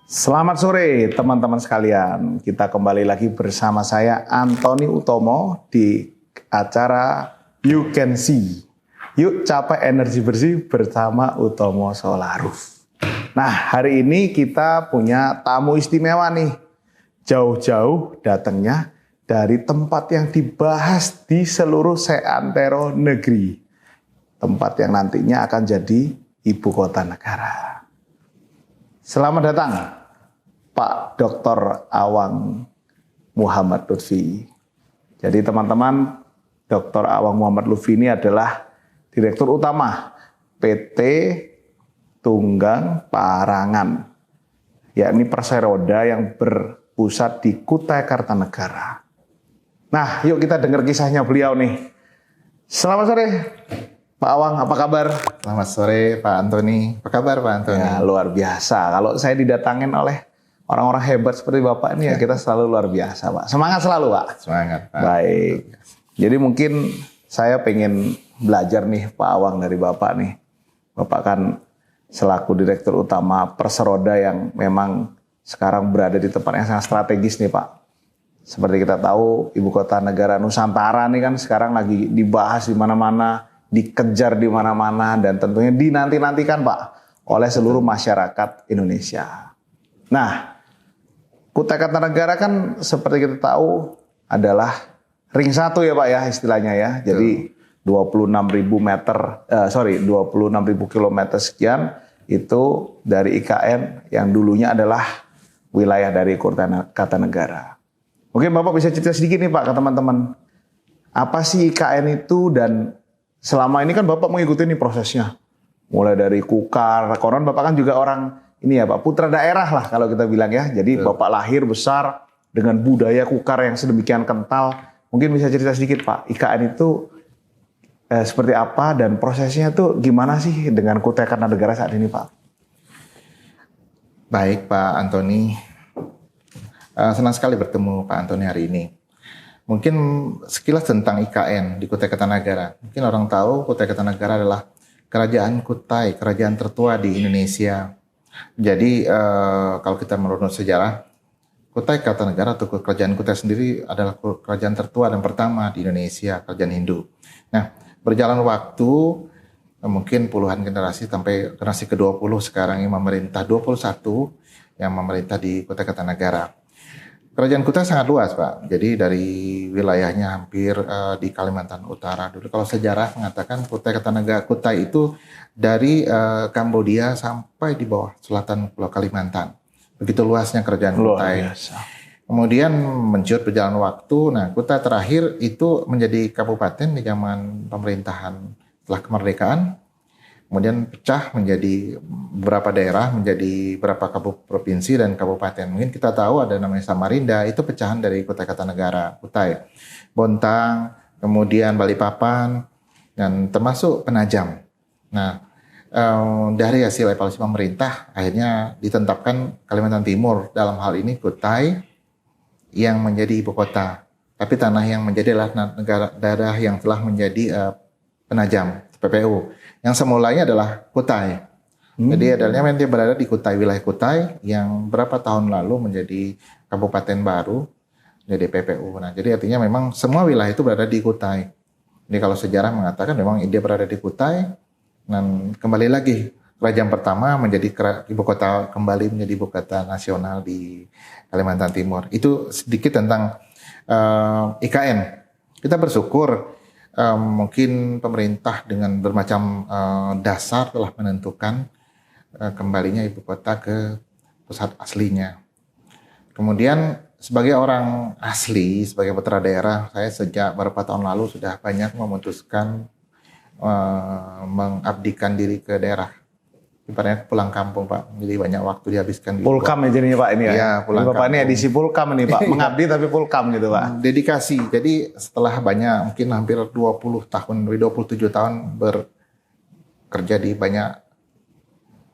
Selamat sore teman-teman sekalian. Kita kembali lagi bersama saya Antoni Utomo di acara You Can See. Yuk capai energi bersih bersama Utomo Solaroof. Nah, hari ini kita punya tamu istimewa nih. Jauh-jauh datangnya dari tempat yang dibahas di seluruh seantero negeri. Tempat yang nantinya akan jadi ibu kota negara. Selamat datang Pak Dr. Awang Muhammad Lutfi. Jadi teman-teman, Dr. Awang Muhammad Lutfi ini adalah Direktur Utama PT Tunggang Parangan, yakni Perseroda yang berpusat di Kutai Kartanegara. Nah, yuk kita dengar kisahnya beliau nih. Selamat sore, Pak Awang, apa kabar? Selamat sore Pak Antoni. Apa kabar Pak Antoni? Ya, luar biasa. Kalau saya didatangin oleh orang-orang hebat seperti Bapak ini ya kita selalu luar biasa, Pak. Semangat selalu, Pak. Semangat, Pak. Baik. Jadi mungkin saya pengen belajar nih Pak Awang dari Bapak nih. Bapak kan selaku Direktur Utama Perseroda yang memang sekarang berada di tempat yang sangat strategis nih, Pak. Seperti kita tahu, ibu kota negara Nusantara nih kan sekarang lagi dibahas di mana-mana, dikejar di mana-mana, dan tentunya dinanti-nantikan, Pak, oleh seluruh masyarakat Indonesia. Nah, Kutai Kartanegara kan seperti kita tahu adalah ring 1 ya Pak ya istilahnya ya. Jadi 26.000 kilometer sekian itu dari IKN yang dulunya adalah wilayah dari Kutai Kartanegara. Mungkin Bapak bisa cerita sedikit nih Pak ke teman-teman. Apa sih IKN itu dan selama ini kan Bapak mengikuti nih prosesnya. Mulai dari Kukar, konon Bapak kan juga orang ini ya Pak, putra daerah lah kalau kita bilang ya. Jadi Bapak lahir besar dengan budaya Kukar yang sedemikian kental. Mungkin bisa cerita sedikit Pak, IKN itu seperti apa dan prosesnya tuh gimana sih dengan Kutai Kartanegara saat ini Pak? Baik Pak Antoni, senang sekali bertemu Pak Antoni hari ini. Mungkin sekilas tentang IKN di Kutai Kartanegara. Mungkin orang tahu Kutai Kartanegara adalah kerajaan Kutai, kerajaan tertua di Indonesia. Jadi kalau kita merunut sejarah, Kutai Kartanegara atau kerajaan Kutai sendiri adalah kerajaan tertua dan pertama di Indonesia, kerajaan Hindu. Nah, berjalan waktu mungkin puluhan generasi sampai generasi ke-20 sekarang yang memerintah 21 yang memerintah di Kutai Kartanegara. Kerajaan Kutai sangat luas, Pak. Jadi dari wilayahnya hampir di Kalimantan Utara. Dulu kalau sejarah mengatakan Kutai Kartanegara, Kutai itu dari Kambodia sampai di bawah selatan Pulau Kalimantan. Begitu luasnya kerajaan Kutai. Kemudian menciut berjalan waktu. Nah, Kutai terakhir itu menjadi kabupaten di zaman pemerintahan setelah kemerdekaan. Kemudian pecah menjadi beberapa daerah, menjadi beberapa provinsi dan kabupaten. Mungkin kita tahu ada namanya Samarinda, itu pecahan dari Kutai Kartanegara, Kutai. Bontang, kemudian Balikpapan, dan termasuk Penajam. Nah, dari hasil evaluasi pemerintah, akhirnya ditetapkan Kalimantan Timur, dalam hal ini Kutai, yang menjadi ibu kota. Tapi tanah yang menjadi adalah daerah yang telah menjadi Penajam, PPU. Yang semulanya adalah Kutai. Jadi adanya dia berada di Kutai, wilayah Kutai yang berapa tahun lalu menjadi kabupaten baru, jadi PPU. Nah, jadi artinya memang semua wilayah itu berada di Kutai. Jadi kalau sejarah mengatakan memang dia berada di Kutai, dan kembali lagi kerajaan pertama menjadi ibu kota, kembali menjadi ibu kota nasional di Kalimantan Timur. Itu sedikit tentang IKN. Kita bersyukur mungkin pemerintah dengan bermacam dasar telah menentukan kembalinya ibu kota ke pusat aslinya. Kemudian sebagai orang asli, sebagai putra daerah, saya sejak beberapa tahun lalu sudah banyak memutuskan mengabdikan diri ke daerah. Ibaratnya pulang kampung Pak, jadi banyak waktu dihabiskan di Pulkam ya jadinya Pak ini ya? Iya, pulang Bapak kampung. ini edisi Pulkam nih Pak, mengabdi tapi Pulkam gitu Pak. Dedikasi, jadi setelah banyak, mungkin hampir 20 tahun, 27 tahun bekerja di banyak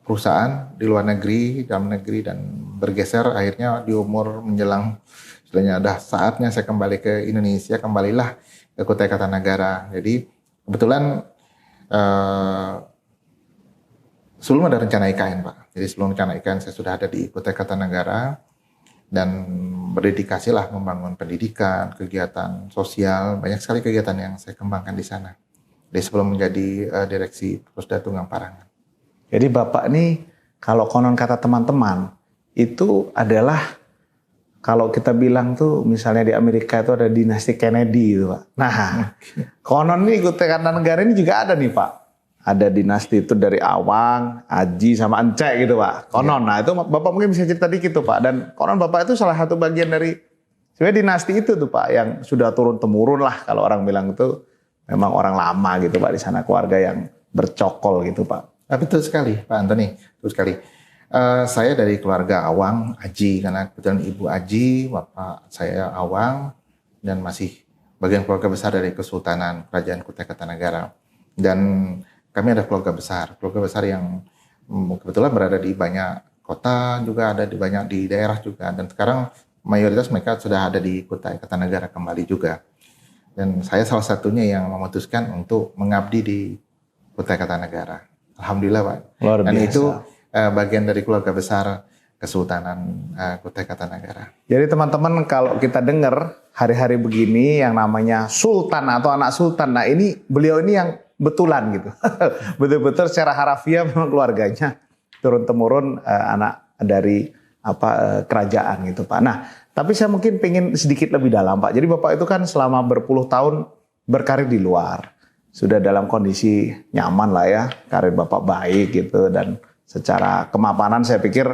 perusahaan di luar negeri, dalam negeri, dan bergeser akhirnya di umur menjelang, sebenarnya udah saatnya saya kembali ke Indonesia, kembalilah ke Kutai Kartanegara. Jadi kebetulan sebelum ada rencana IKN, Pak. Jadi sebelum rencana IKN saya sudah ada di Kutai Kartanegara dan berdedikasilah membangun pendidikan, kegiatan sosial, banyak sekali kegiatan yang saya kembangkan di sana. Dari sebelum menjadi direksi Pusda Tunggang Parangan. Jadi Bapak ini kalau konon kata teman-teman itu adalah kalau kita bilang tuh misalnya di Amerika itu ada dinasti Kennedy gitu Pak. Nah, konon nih Kutai Kartanegara ini juga ada nih Pak. Ada dinasti itu dari Awang, Aji sama Encek gitu Pak. Konon. Nah itu Bapak mungkin bisa cerita dikit tuh Pak. Dan konon Bapak itu salah satu bagian dari sebenarnya dinasti itu tuh Pak yang sudah turun temurun lah kalau orang bilang itu memang orang lama gitu Pak di sana, keluarga yang bercokol gitu Pak. Betul sekali Pak Antoni, betul sekali. Saya dari keluarga Awang, Aji, karena kebetulan Ibu Aji, Bapak saya Awang, dan masih bagian keluarga besar dari Kesultanan Kerajaan Kutai Kartanegara. Dan kami ada keluarga besar yang kebetulan berada di banyak kota juga, ada di banyak di daerah juga. Dan sekarang mayoritas mereka sudah ada di Kutai Kartanegara kembali juga. Dan saya salah satunya yang memutuskan untuk mengabdi di Kutai Kartanegara. Alhamdulillah Pak. Luar biasa. Dan itu bagian dari keluarga besar Kesultanan Kutai Kartanegara. Jadi teman-teman kalau kita dengar hari-hari begini yang namanya Sultan atau anak Sultan, nah ini beliau ini yang betulan gitu. Betul-betul secara harafiah memang keluarganya turun-temurun anak dari kerajaan gitu Pak. Nah, tapi saya mungkin pengen sedikit lebih dalam Pak. Jadi Bapak itu kan selama berpuluh tahun berkarir di luar. Sudah dalam kondisi nyaman lah ya, karir Bapak baik gitu dan secara kemapanan saya pikir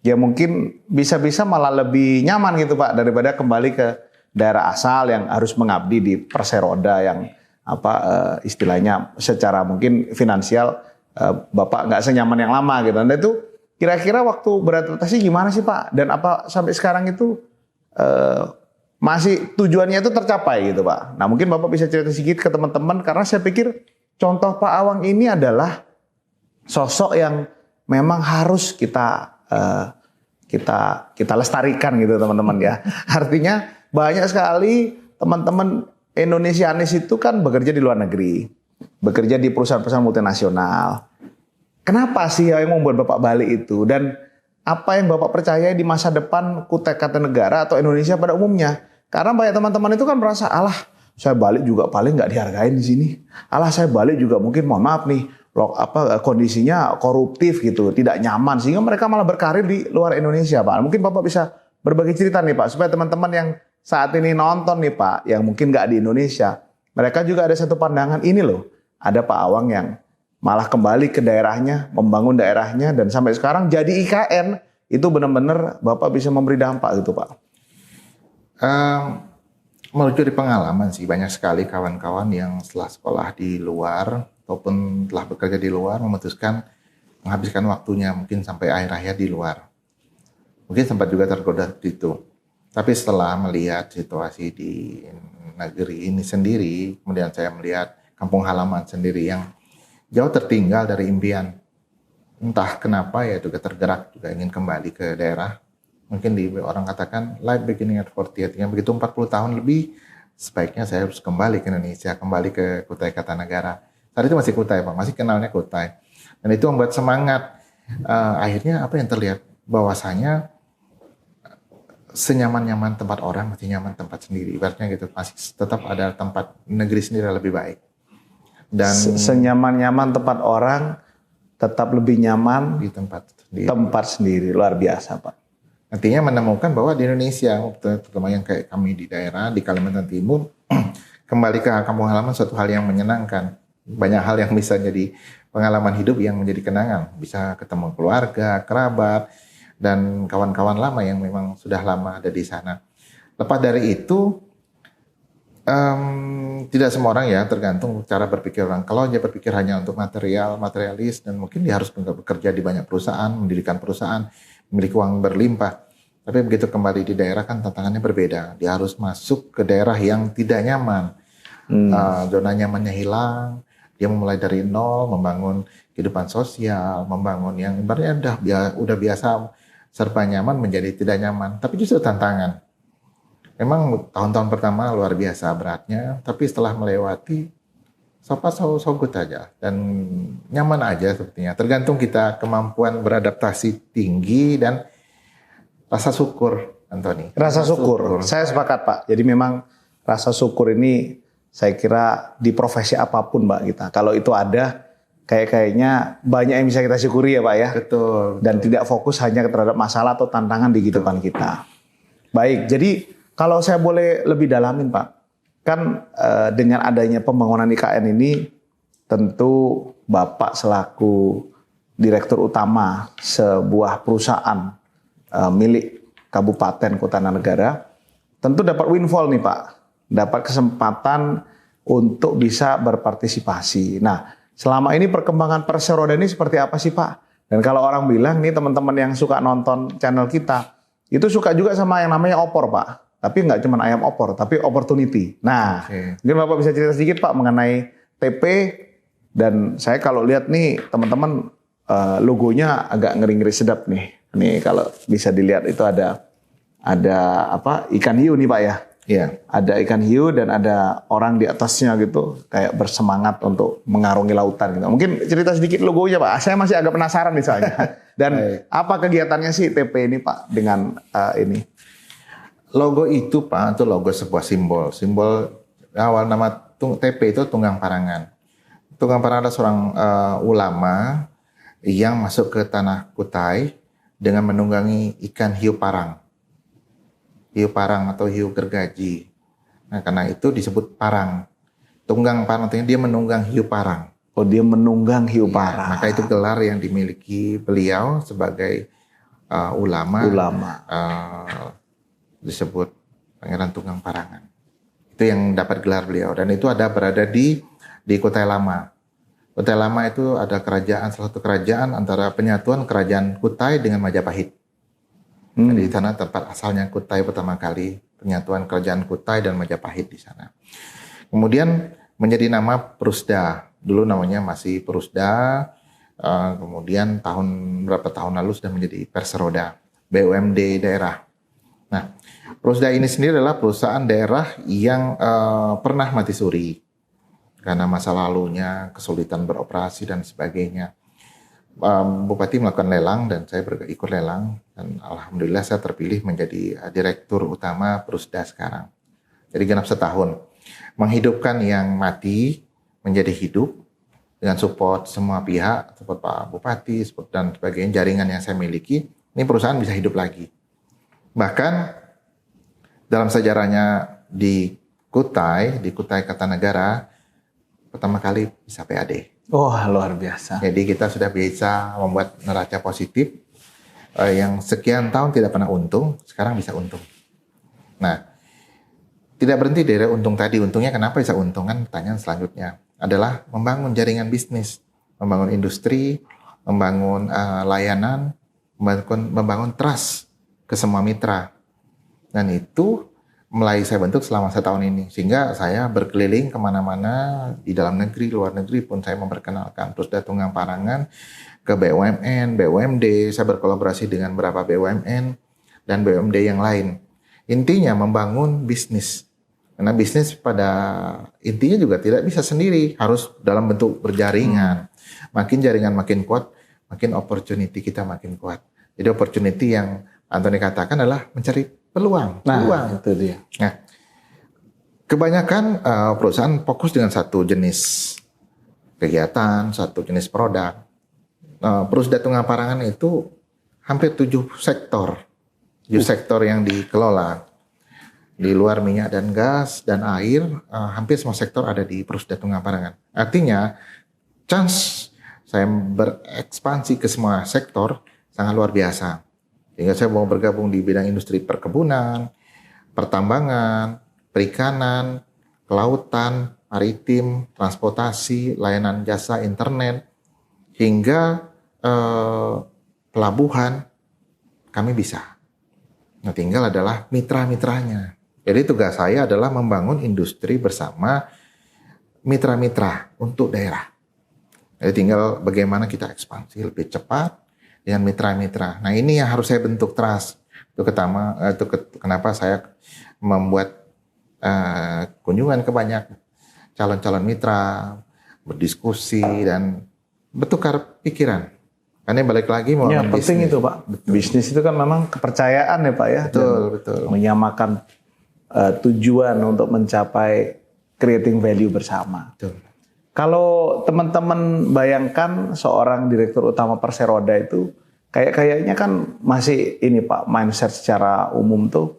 ya mungkin bisa-bisa malah lebih nyaman gitu Pak daripada kembali ke daerah asal yang harus mengabdi di Perseroda yang istilahnya secara mungkin finansial Bapak nggak senyaman yang lama gitu. Dan itu kira-kira waktu beradaptasi gimana sih Pak? Dan apa sampai sekarang itu masih tujuannya itu tercapai gitu Pak? Nah mungkin Bapak bisa cerita sedikit ke teman-teman karena saya pikir contoh Pak Awang ini adalah sosok yang memang harus kita lestarikan gitu teman-teman ya. Artinya banyak sekali teman-teman Indonesianis itu kan bekerja di luar negeri, bekerja di perusahaan-perusahaan multinasional. Kenapa sih yang membuat Bapak balik itu? Dan apa yang Bapak percaya di masa depan Kutai Kartanegara atau Indonesia pada umumnya? Karena banyak teman-teman itu kan merasa, alah saya balik juga paling nggak dihargain di sini. Alah saya balik juga mungkin mohon maaf nih, kondisinya koruptif gitu, tidak nyaman sehingga mereka malah berkarir di luar Indonesia Pak. Mungkin Bapak bisa berbagi cerita nih Pak supaya teman-teman yang saat ini nonton nih Pak yang mungkin nggak di Indonesia, mereka juga ada satu pandangan ini loh, ada Pak Awang yang malah kembali ke daerahnya, membangun daerahnya dan sampai sekarang jadi IKN itu benar-benar Bapak bisa memberi dampak gitu Pak. Merujuk dari pengalaman sih banyak sekali kawan-kawan yang setelah sekolah di luar ataupun telah bekerja di luar memutuskan menghabiskan waktunya mungkin sampai akhir hayat di luar. Mungkin sempat juga tergoda itu. Tapi setelah melihat situasi di negeri ini sendiri, kemudian saya melihat kampung halaman sendiri yang jauh tertinggal dari impian. Entah kenapa ya juga tergerak juga ingin kembali ke daerah. Mungkin orang katakan life beginning at 40, yang begitu 40 tahun lebih sebaiknya saya harus kembali ke Indonesia, kembali ke Kutai Kartanegara. Saat itu masih Kutai Pak, masih kenalnya Kutai. Dan itu membuat semangat. Akhirnya apa yang terlihat bahwasanya senyaman-nyaman tempat orang masih nyaman tempat sendiri. Ibaratnya gitu, masih tetap ada tempat negeri sendiri yang lebih baik. Dan senyaman-nyaman tempat orang tetap lebih nyaman di tempat sendiri. Luar biasa Pak. Artinya menemukan bahwa di Indonesia, terutama yang kayak kami di daerah, di Kalimantan Timur, kembali ke kampung halaman suatu hal yang menyenangkan. Banyak hal yang bisa jadi pengalaman hidup yang menjadi kenangan. Bisa ketemu keluarga, kerabat, dan kawan-kawan lama yang memang sudah lama ada di sana. Lepas dari itu, tidak semua orang ya, tergantung cara berpikir orang. Kalau dia berpikir hanya untuk materialis, dan mungkin dia harus bekerja di banyak perusahaan, mendirikan perusahaan, memiliki uang berlimpah. Tapi begitu kembali di daerah kan tantangannya berbeda. Dia harus masuk ke daerah yang tidak nyaman. Zona nyamannya hilang. Dia memulai dari nol, membangun kehidupan sosial, membangun yang ibaratnya udah biasa serba nyaman menjadi tidak nyaman. Tapi justru tantangan. Memang tahun-tahun pertama luar biasa beratnya. Tapi setelah melewati so good aja dan nyaman aja sepertinya. Tergantung kita kemampuan beradaptasi tinggi dan rasa syukur, Anthony. Rasa syukur. Saya sepakat Pak. Jadi memang rasa syukur ini saya kira di profesi apapun Pak kita. Kalau itu ada, kayaknya banyak yang bisa kita syukuri ya Pak ya. Betul. Dan tidak fokus hanya terhadap masalah atau tantangan di kehidupan kita. Baik, jadi kalau saya boleh lebih dalamin Pak. Kan dengan adanya pembangunan IKN ini tentu Bapak selaku Direktur Utama sebuah perusahaan milik Kabupaten Kota Negara tentu dapat windfall nih Pak. Dapat kesempatan untuk bisa berpartisipasi. Nah, selama ini perkembangan Perseroda ini seperti apa sih Pak? Dan kalau orang bilang nih teman-teman yang suka nonton channel kita, itu suka juga sama yang namanya opor Pak. Tapi nggak cuma ayam opor, tapi opportunity. Nah, mungkin Bapak bisa cerita sedikit Pak mengenai TP. Dan saya kalau lihat nih teman-teman logonya agak ngeri-ngeri sedap nih. Nih kalau bisa dilihat itu ada apa ikan hiu nih Pak ya. Iya. Ada ikan hiu dan ada orang di atasnya gitu kayak bersemangat untuk mengarungi lautan gitu. Mungkin cerita sedikit logonya Pak. Saya masih agak penasaran nih soalnya. Dan apa kegiatannya sih TP ini Pak dengan ini? Logo itu Pak, itu logo sebuah simbol. Simbol awal nama TP itu Tunggang Parangan. Tunggang Parangan adalah seorang ulama yang masuk ke tanah Kutai dengan menunggangi ikan hiu parang. Hiu parang atau hiu gergaji. Nah, karena itu disebut parang. Tunggang parang artinya dia menunggang hiu parang. Oh, dia menunggang hiu parang. Maka itu gelar yang dimiliki beliau sebagai ulama. Disebut Pangeran Tunggang Parangan. Itu yang dapat gelar beliau. Dan itu berada di Kutai Lama. Kutai Lama itu ada kerajaan, salah satu kerajaan antara penyatuan kerajaan Kutai dengan Majapahit. Jadi di sana tempat asalnya Kutai pertama kali, penyatuan kerajaan Kutai dan Majapahit di sana. Kemudian menjadi nama Prusda. Dulu namanya masih Prusda. Kemudian berapa tahun lalu sudah menjadi Perseroda, BUMD daerah. Nah, Prusda ini sendiri adalah perusahaan daerah yang pernah mati suri karena masa lalunya, kesulitan beroperasi dan sebagainya. Bupati melakukan lelang dan saya ikut lelang dan alhamdulillah saya terpilih menjadi Direktur Utama Prusda sekarang. Jadi genap setahun menghidupkan yang mati menjadi hidup dengan support semua pihak, support Pak Bupati, support dan sebagainya, jaringan yang saya miliki. Ini perusahaan bisa hidup lagi. Bahkan dalam sejarahnya di Kutai Kartanegara pertama kali bisa PAD. Oh, luar biasa. Jadi kita sudah bisa membuat neraca positif yang sekian tahun tidak pernah untung, sekarang bisa untung. Nah, tidak berhenti dari untung tadi. Untungnya kenapa bisa untung? Kan pertanyaan selanjutnya adalah membangun jaringan bisnis, membangun industri, membangun layanan, membangun trust ke semua mitra. Dan itu mulai saya bentuk selama setahun ini. Sehingga saya berkeliling kemana-mana, di dalam negeri, luar negeri pun saya memperkenalkan Prusda Tunggang Parangan ke BUMN, BUMD. Saya berkolaborasi dengan beberapa BUMN dan BUMD yang lain. Intinya membangun bisnis. Karena bisnis pada intinya juga tidak bisa sendiri, harus dalam bentuk berjaringan. Makin jaringan makin kuat, makin opportunity kita makin kuat. Jadi opportunity yang Anthony katakan adalah mencari peluang. Nah, itu dia. Nah, kebanyakan perusahaan fokus dengan satu jenis kegiatan, satu jenis produk. Prusda Tunggang Parangan itu hampir 7 sektor. 7 sektor yang dikelola. Di luar minyak dan gas dan air, hampir semua sektor ada di Prusda Tunggang Parangan. Artinya, chance saya berekspansi ke semua sektor sangat luar biasa. Sehingga saya mau bergabung di bidang industri perkebunan, pertambangan, perikanan, kelautan, maritim, transportasi, layanan jasa internet, hingga pelabuhan, kami bisa. Nah, tinggal adalah mitra-mitranya. Jadi tugas saya adalah membangun industri bersama mitra-mitra untuk daerah. Jadi tinggal bagaimana kita ekspansi lebih cepat dengan mitra-mitra. Nah, ini yang harus saya bentuk trust. Itu kenapa saya membuat kunjungan ke banyak calon-calon mitra, berdiskusi dan bertukar pikiran. Karena balik lagi mau Ya, penting itu Pak. Betul. Bisnis itu kan memang kepercayaan ya Pak ya. Betul. Menyamakan tujuan untuk mencapai creating value bersama. Betul. Kalau teman-teman bayangkan seorang direktur utama Perseroda itu kayaknya kan masih ini Pak, mindset secara umum tuh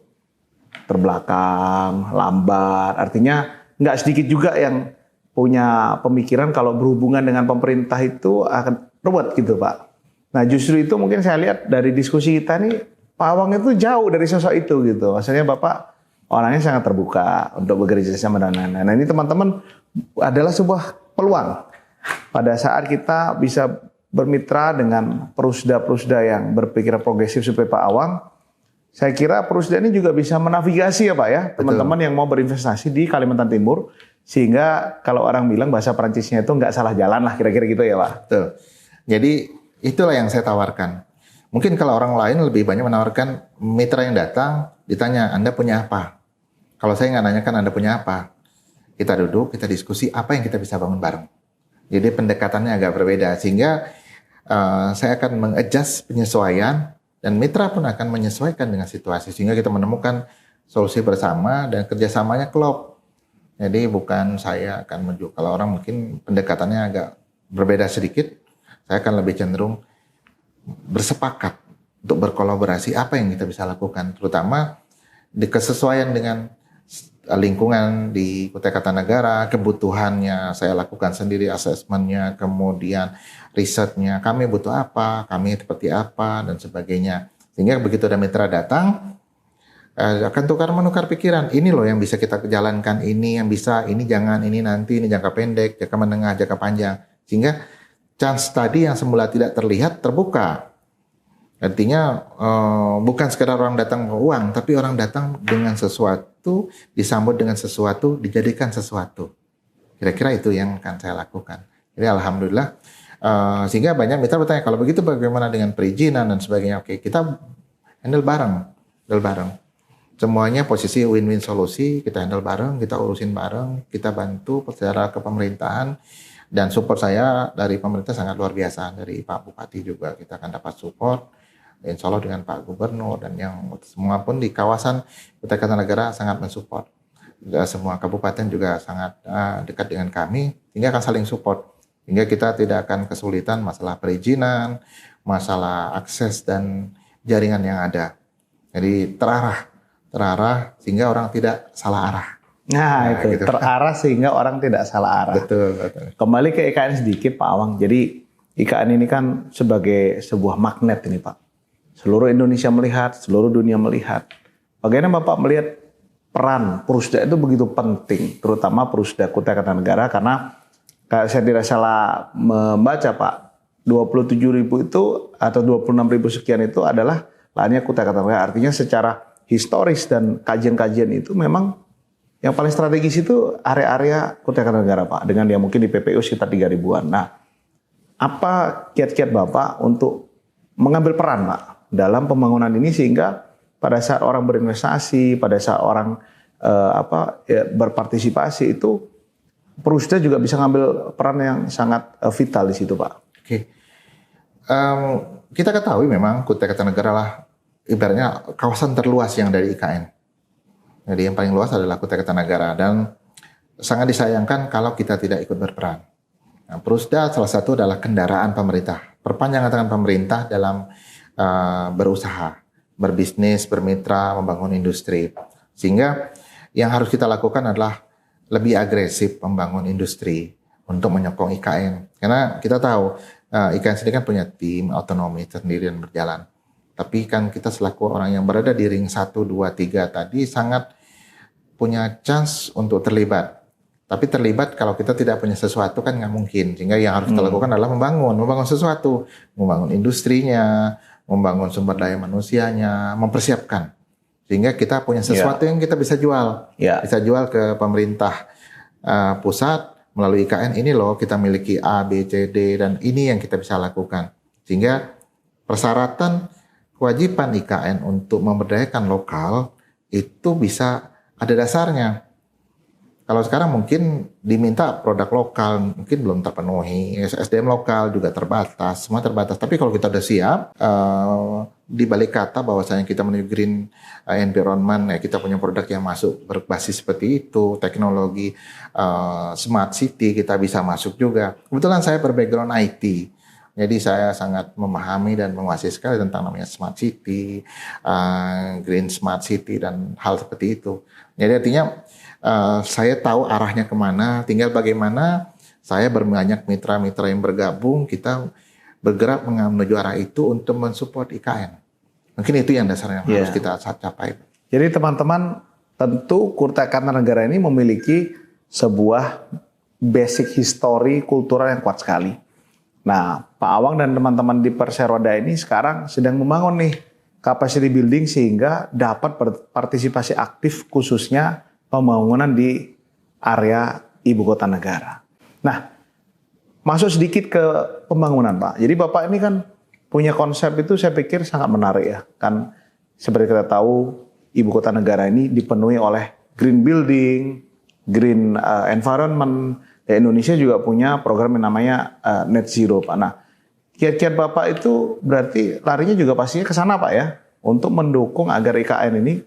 terbelakang, lambat. Artinya nggak sedikit juga yang punya pemikiran kalau berhubungan dengan pemerintah itu akan ruwet gitu Pak. Nah justru itu mungkin saya lihat dari diskusi kita nih, Pak Awang itu jauh dari sosok itu gitu. Maksudnya Bapak orangnya sangat terbuka untuk bekerja sama dan lain-lain. Nah ini teman-teman adalah sebuah peluang pada saat kita bisa bermitra dengan perusda-perusda yang berpikiran progresif seperti Pak Awang. Saya kira perusda ini juga bisa menavigasi ya Pak ya, teman-teman yang mau berinvestasi di Kalimantan Timur. Sehingga kalau orang bilang bahasa Perancisnya itu nggak salah jalan lah kira-kira gitu ya Pak. Betul. Jadi itulah yang saya tawarkan. Mungkin kalau orang lain lebih banyak menawarkan mitra yang datang, ditanya Anda punya apa? Kalau saya nggak nanyakan Anda punya apa, kita duduk, kita diskusi apa yang kita bisa bangun bareng. Jadi pendekatannya agak berbeda sehingga saya akan mengadjust penyesuaian dan mitra pun akan menyesuaikan dengan situasi sehingga kita menemukan solusi bersama dan kerjasamanya klop. Jadi bukan saya akan menunjuk. Kalau orang mungkin pendekatannya agak berbeda sedikit, saya akan lebih cenderung bersepakat untuk berkolaborasi apa yang kita bisa lakukan, terutama di kesesuaian dengan lingkungan di Kutai Kartanegara, kebutuhannya saya lakukan sendiri, asesmennya, kemudian risetnya, kami butuh apa, kami seperti apa, dan sebagainya. Sehingga begitu ada mitra datang, akan tukar-menukar pikiran. Ini loh yang bisa kita jalankan, ini yang bisa, ini jangan, ini nanti, ini jangka pendek, jangka menengah, jangka panjang. Sehingga chance tadi yang semula tidak terlihat terbuka. Artinya bukan sekedar orang datang ke uang, tapi orang datang dengan sesuatu, disambut dengan sesuatu, dijadikan sesuatu. Kira-kira itu yang akan saya lakukan. Jadi alhamdulillah, sehingga banyak mitra bertanya, kalau begitu bagaimana dengan perizinan dan sebagainya. Oke, kita handle bareng. Semuanya posisi win-win solusi, kita handle bareng, kita urusin bareng, kita bantu secara kepemerintahan. Dan support saya dari pemerintah sangat luar biasa. Dari Pak Bupati juga kita akan dapat support. Insya Allah dengan Pak Gubernur dan yang semua pun di kawasan Kutai Kartanegara sangat mensupport. Semua kabupaten juga sangat dekat dengan kami, sehingga akan saling support. Hingga kita tidak akan kesulitan masalah perizinan, masalah akses dan jaringan yang ada. Jadi terarah sehingga orang tidak salah arah. Nah itu gitu. Terarah sehingga orang tidak salah arah. Betul. Kembali ke IKN sedikit Pak Awang. Jadi IKN ini kan sebagai sebuah magnet ini Pak. Seluruh Indonesia melihat, seluruh dunia melihat. Bagaimana Bapak melihat peran Perusda itu begitu penting, terutama Perusda Kutai Kartanegara, karena kalau saya tidak salah membaca Pak, 27.000 itu atau 26.000 sekian itu adalah lahannya Kutai Kartanegara. Artinya secara historis dan kajian-kajian itu memang yang paling strategis itu area-area Kutai Kartanegara Pak, dengan yang mungkin di PPU sekitar 3.000-an. Nah, apa kiat-kiat Bapak untuk mengambil peran Pak dalam pembangunan ini sehingga pada saat orang berinvestasi, pada saat orang berpartisipasi itu Perusda juga bisa ngambil peran yang sangat vital di situ Pak. Oke. Kita ketahui memang Kutai Kartanegara lah ibaratnya kawasan terluas yang dari IKN. Jadi yang paling luas adalah Kutai Kartanegara dan sangat disayangkan kalau kita tidak ikut berperan. Nah, Perusda salah satu adalah kendaraan pemerintah, perpanjangan tangan pemerintah dalam berusaha, berbisnis, bermitra, membangun industri. Sehingga yang harus kita lakukan adalah lebih agresif membangun industri untuk menyokong IKN. Karena kita tahu IKN sendiri kan punya tim otonomi sendiri dan berjalan. Tapi kan kita selaku orang yang berada di ring 1, 2, 3 tadi sangat punya chance untuk terlibat. Tapi terlibat kalau kita tidak punya sesuatu kan nggak mungkin. Sehingga yang harus kita lakukan adalah membangun sesuatu. Membangun industrinya, membangun sumber daya manusianya, mempersiapkan. Sehingga kita punya sesuatu yang kita bisa jual. Bisa jual ke pemerintah pusat melalui IKN. Ini loh kita miliki A, B, C, D dan ini yang kita bisa lakukan. Sehingga persyaratan kewajiban IKN untuk memberdayakan lokal itu bisa ada dasarnya. Kalau sekarang mungkin diminta produk lokal, mungkin belum terpenuhi. SDM lokal juga terbatas, semua terbatas. Tapi kalau kita udah siap, di balik kata bahwasanya kita menuju green environment, ya kita punya produk yang masuk berbasis seperti itu, teknologi smart city kita bisa masuk juga. Kebetulan saya berbackground IT. Jadi saya sangat memahami dan menguasai sekali tentang namanya smart city, green smart city, dan hal seperti itu. Jadi artinya saya tahu arahnya kemana, tinggal bagaimana saya berbanyak mitra-mitra yang bergabung, kita bergerak menuju arah itu untuk mensupport IKN. Mungkin itu yang dasarnya yang harus kita capai. Jadi teman-teman, tentu Kutai Kartanegara ini memiliki sebuah basic history kultural yang kuat sekali. Nah, Pak Awang dan teman-teman di Perseroda ini sekarang sedang membangun nih capacity building sehingga dapat berpartisipasi aktif khususnya pembangunan di area ibu kota negara. Nah, masuk sedikit ke pembangunan, Pak. Jadi Bapak ini kan punya konsep itu saya pikir sangat menarik ya. Kan seperti kita tahu ibu kota negara ini dipenuhi oleh green building, green environment. Ya, Indonesia juga punya program yang namanya Net Zero, Pak. Nah, kiat-kiat Bapak itu berarti larinya juga pastinya ke sana, Pak ya, untuk mendukung agar IKN ini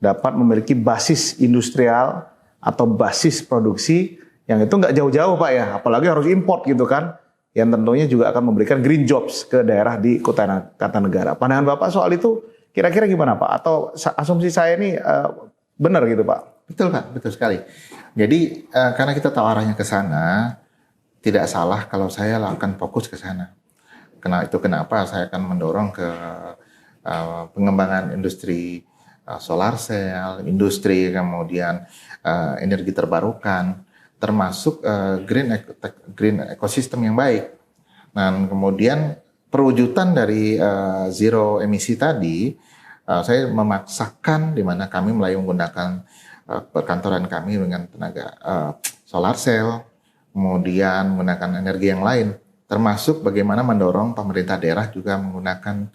dapat memiliki basis industrial atau basis produksi yang itu nggak jauh-jauh, Pak ya, apalagi harus import gitu kan, yang tentunya juga akan memberikan green jobs ke daerah di Kutai Kartanegara. Pandangan Bapak soal itu kira-kira gimana, Pak? Atau asumsi saya ini benar gitu, Pak? Betul, Pak, betul sekali. Jadi karena kita tahu arahnya ke sana, tidak salah kalau saya akan fokus ke sana. Karena itu kenapa saya akan mendorong ke pengembangan industri solar cell, industri kemudian energi terbarukan, termasuk green ekosistem yang baik. Dan kemudian perwujudan dari zero emisi tadi, saya memaksakan di mana kami mulai menggunakan perkantoran kami dengan tenaga solar cell, kemudian menggunakan energi yang lain, termasuk bagaimana mendorong pemerintah daerah juga menggunakan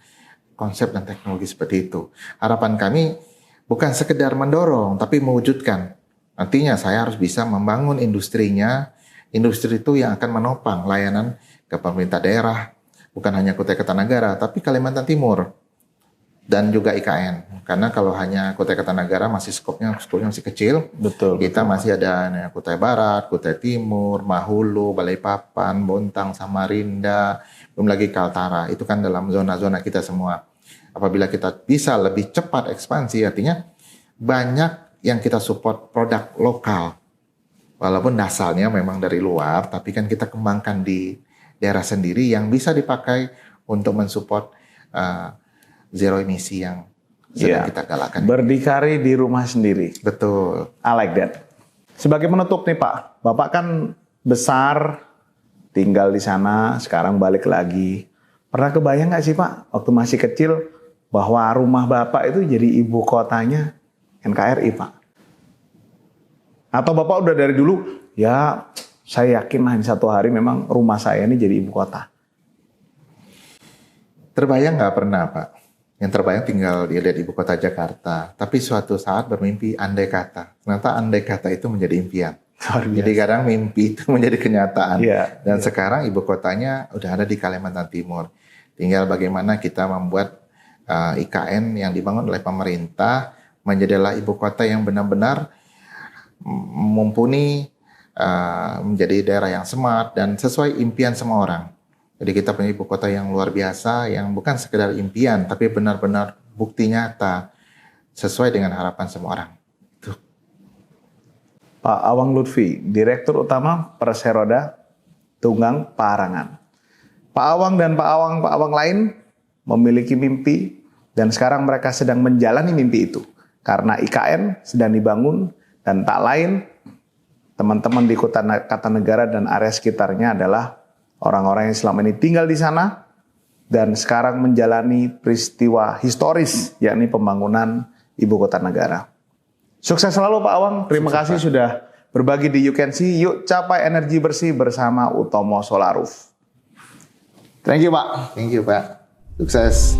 konsep dan teknologi seperti itu. Harapan kami bukan sekedar mendorong, tapi mewujudkan. Nantinya saya harus bisa membangun industrinya, industri itu yang akan menopang layanan ke pemerintah daerah, bukan hanya Kutai Kartanegara, tapi Kalimantan Timur. Dan juga IKN, karena kalau hanya Kutai Kartanegara masih skopnya masih kecil. Betul. Kita masih ada Kutai Barat, Kutai Timur, Mahulu, Balikpapan, Bontang, Samarinda, belum lagi Kaltara. Itu kan dalam zona-zona kita semua. Apabila kita bisa lebih cepat ekspansi, artinya banyak yang kita support produk lokal. Walaupun asalnya memang dari luar, tapi kan kita kembangkan di daerah sendiri yang bisa dipakai untuk mensupport zero emisi yang sedang kita galakkan. Berdikari di rumah sendiri. Betul. I like that. Sebagai penutup nih Pak, Bapak kan besar, tinggal di sana, sekarang balik lagi. Pernah kebayang nggak sih Pak, waktu masih kecil, bahwa rumah Bapak itu jadi ibu kotanya NKRI Pak? Atau Bapak udah dari dulu, ya saya yakin lah satu hari memang rumah saya ini jadi ibu kota. Terbayang nggak pernah Pak? Yang terbayang tinggal dia di ibu kota Jakarta. Tapi suatu saat bermimpi andai kata. Ternyata andai kata itu menjadi impian. Jadi kadang mimpi itu menjadi kenyataan. Dan sekarang ibu kotanya udah ada di Kalimantan Timur. Tinggal bagaimana kita membuat IKN yang dibangun oleh pemerintah menjadilah ibu kota yang benar-benar mumpuni, menjadi daerah yang smart dan sesuai impian semua orang. Jadi kita punya ibu kota yang luar biasa, yang bukan sekedar impian, tapi benar-benar bukti nyata sesuai dengan harapan semua orang. Tuh. Pak Awang Lutfi, Direktur Utama Perseroda Tunggang Parangan. Pak Awang dan Pak Awang lain memiliki mimpi dan sekarang mereka sedang menjalani mimpi itu. Karena IKN sedang dibangun dan tak lain teman-teman di Kutai Kartanegara dan area sekitarnya adalah orang-orang yang selama ini tinggal di sana dan sekarang menjalani peristiwa historis, yakni pembangunan ibu kota negara. Sukses selalu Pak Awang. Terima kasih sudah berbagi di You Can See. Yuk capai energi bersih bersama Utomo Solaruf. Thank you Pak. Thank you Pak. Sukses.